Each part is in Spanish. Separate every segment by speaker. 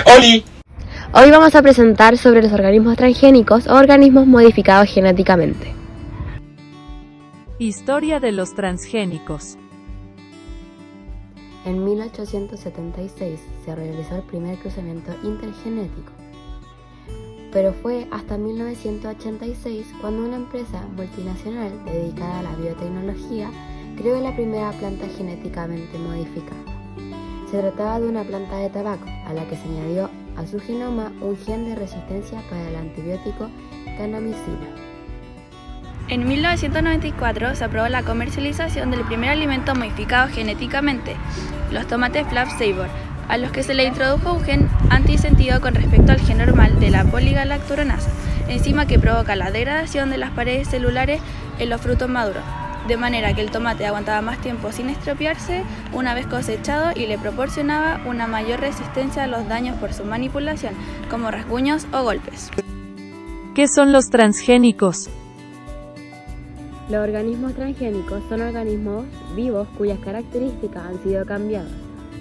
Speaker 1: ¡Oli!
Speaker 2: Hoy vamos a presentar sobre los organismos transgénicos o organismos modificados genéticamente.
Speaker 3: Historia de los transgénicos.
Speaker 2: En 1876 se realizó el primer cruzamiento intergenético, pero fue hasta 1986 cuando una empresa multinacional dedicada a la biotecnología creó la primera planta genéticamente modificada. Se trataba de una planta de tabaco a la que se añadió a su genoma un gen de resistencia para el antibiótico kanamicina.
Speaker 4: En 1994 se aprobó la comercialización del primer alimento modificado genéticamente, los tomates Flap Savor, a los que se le introdujo un gen antisentido con respecto al gen normal de la poligalacturonasa, enzima que provoca la degradación de las paredes celulares en los frutos maduros, de manera que el tomate aguantaba más tiempo sin estropearse una vez cosechado y le proporcionaba una mayor resistencia a los daños por su manipulación, como rasguños o golpes.
Speaker 3: ¿Qué son los transgénicos?
Speaker 2: Los organismos transgénicos son organismos vivos cuyas características han sido cambiadas,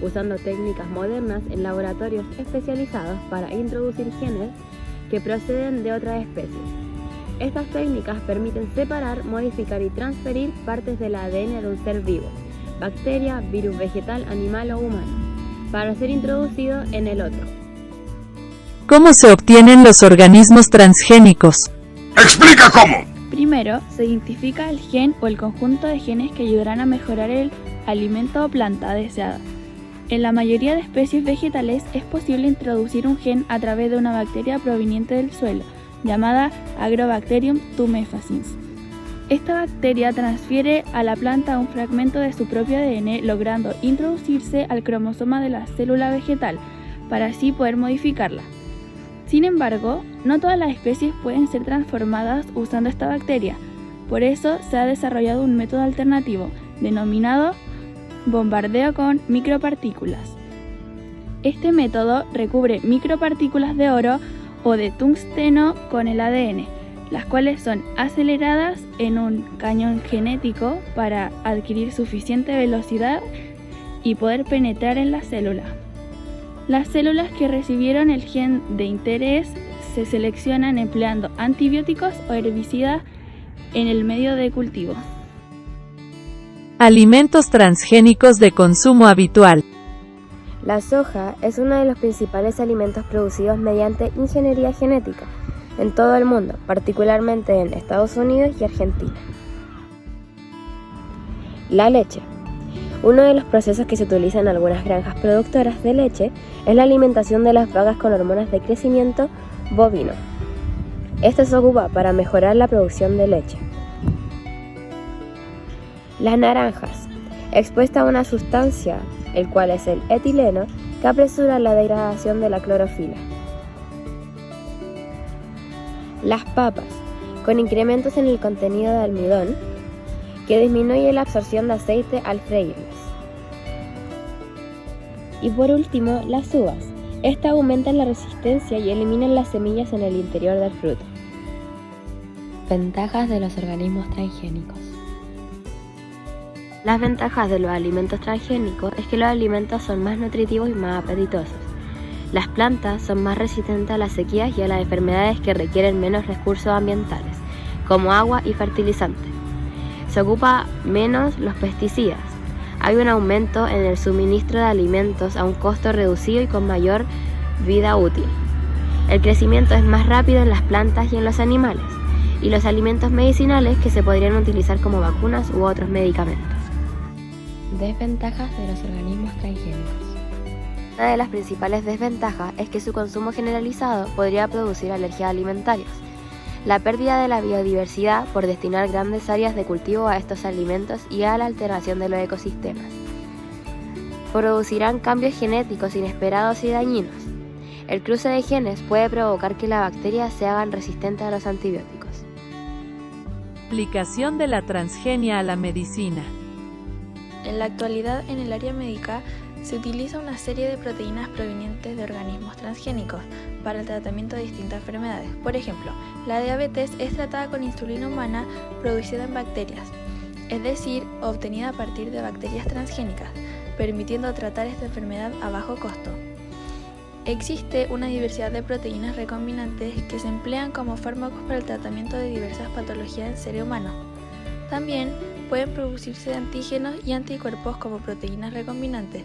Speaker 2: usando técnicas modernas en laboratorios especializados para introducir genes que proceden de otras especies. Estas técnicas permiten separar, modificar y transferir partes del ADN de un ser vivo, bacteria, virus vegetal, animal o humano, para ser introducido en el otro.
Speaker 3: ¿Cómo se obtienen los organismos transgénicos?
Speaker 1: ¡Explica cómo!
Speaker 4: Primero, se identifica el gen o el conjunto de genes que ayudarán a mejorar el alimento o planta deseada. En la mayoría de especies vegetales es posible introducir un gen a través de una bacteria proveniente del suelo, llamada Agrobacterium tumefaciens. Esta bacteria transfiere a la planta un fragmento de su propio ADN, logrando introducirse al cromosoma de la célula vegetal, para así poder modificarla. Sin embargo, no todas las especies pueden ser transformadas usando esta bacteria. Por eso se ha desarrollado un método alternativo, denominado bombardeo con micropartículas. Este método recubre micropartículas de oro o de tungsteno con el ADN, las cuales son aceleradas en un cañón genético para adquirir suficiente velocidad y poder penetrar en la célula. Las células que recibieron el gen de interés se seleccionan empleando antibióticos o herbicidas en el medio de cultivo.
Speaker 3: Alimentos transgénicos de consumo habitual.
Speaker 2: La soja es uno de los principales alimentos producidos mediante ingeniería genética en todo el mundo, particularmente en Estados Unidos y Argentina. La leche. Uno de los procesos que se utiliza en algunas granjas productoras de leche es la alimentación de las vacas con hormonas de crecimiento bovino. Este se ocupa para mejorar la producción de leche. Las naranjas, expuesta a una sustancia, el cual es el etileno, que apresura la degradación de la clorofila. Las papas, con incrementos en el contenido de almidón, que disminuye la absorción de aceite al freírlas. Y por último, las uvas. Estas aumentan la resistencia y eliminan las semillas en el interior del fruto. Ventajas de los organismos transgénicos. Las ventajas de los alimentos transgénicos es que los alimentos son más nutritivos y más apetitosos. Las plantas son más resistentes a las sequías y a las enfermedades que requieren menos recursos ambientales, como agua y fertilizantes. Se ocupa menos los pesticidas. Hay un aumento en el suministro de alimentos a un costo reducido y con mayor vida útil. El crecimiento es más rápido en las plantas y en los animales, y los alimentos medicinales que se podrían utilizar como vacunas u otros medicamentos. Desventajas de los organismos transgénicos. Una de las principales desventajas es que su consumo generalizado podría producir alergias alimentarias. La pérdida de la biodiversidad por destinar grandes áreas de cultivo a estos alimentos y a la alteración de los ecosistemas. Producirán cambios genéticos inesperados y dañinos. El cruce de genes puede provocar que las bacterias se hagan resistentes a los antibióticos.
Speaker 3: Aplicación de la transgenia a la medicina.
Speaker 4: En la actualidad, en el área médica, se utiliza una serie de proteínas provenientes de organismos transgénicos para el tratamiento de distintas enfermedades. Por ejemplo, la diabetes es tratada con insulina humana producida en bacterias, es decir, obtenida a partir de bacterias transgénicas, permitiendo tratar esta enfermedad a bajo costo. Existe una diversidad de proteínas recombinantes que se emplean como fármacos para el tratamiento de diversas patologías en seres humanos. También pueden producirse antígenos y anticuerpos como proteínas recombinantes,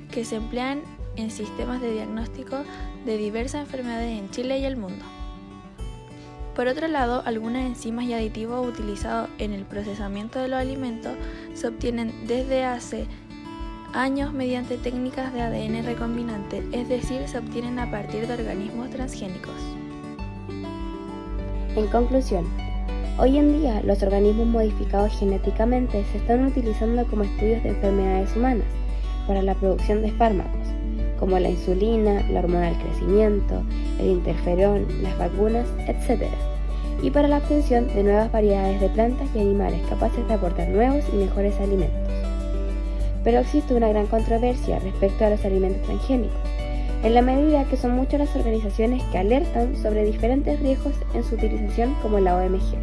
Speaker 4: que se emplean en sistemas de diagnóstico de diversas enfermedades en Chile y el mundo. Por otro lado, algunas enzimas y aditivos utilizados en el procesamiento de los alimentos se obtienen desde hace años mediante técnicas de ADN recombinante, es decir, se obtienen a partir de organismos transgénicos.
Speaker 2: En conclusión, hoy en día los organismos modificados genéticamente se están utilizando como estudios de enfermedades humanas para la producción de fármacos, como la insulina, la hormona del crecimiento, el interferón, las vacunas, etc. Y para la obtención de nuevas variedades de plantas y animales capaces de aportar nuevos y mejores alimentos. Pero existe una gran controversia respecto a los alimentos transgénicos, en la medida que son muchas las organizaciones que alertan sobre diferentes riesgos en su utilización, como la OMG.